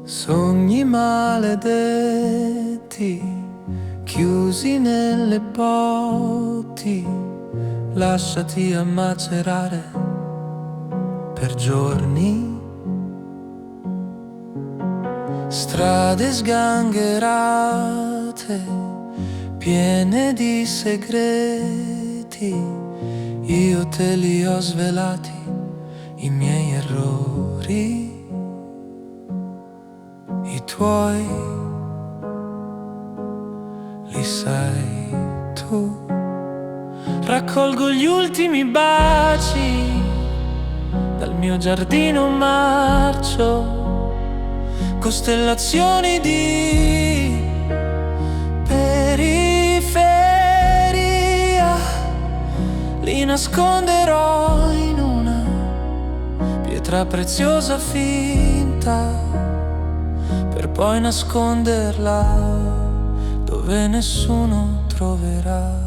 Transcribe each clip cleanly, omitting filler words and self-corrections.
Sogni maledetti, chiusi nelle botti, lasciati ammacerare per giorni. Strade sgangherate, piene di segreti, io te li ho svelati, i miei errori. I tuoi li sai tu. Raccolgo gli ultimi baci dal mio giardino marcio, costellazioni di periferia, li nasconderò in una pietra preziosa finta, per poi nasconderla dove nessuno troverà.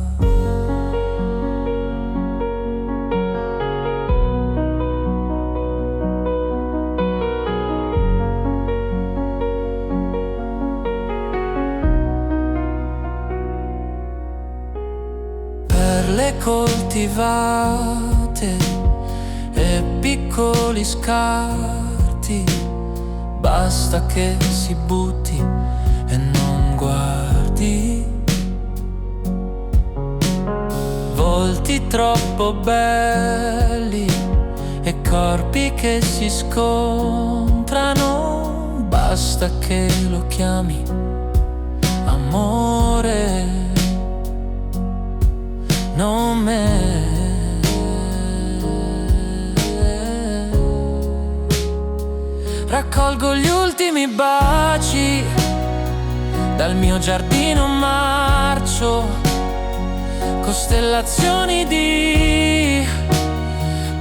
Perle coltivate e piccoli scarti, basta che si butti e non guardi. Volti troppo belli e corpi che si scontrano, basta che lo chiami amore, non me. Raccolgo gli ultimi baci dal mio giardino marcio, costellazioni di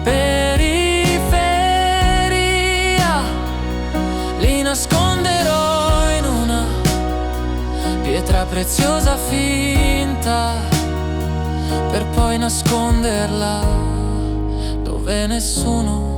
periferia, li nasconderò in una pietra preziosa finta, per poi nasconderla dove nessuno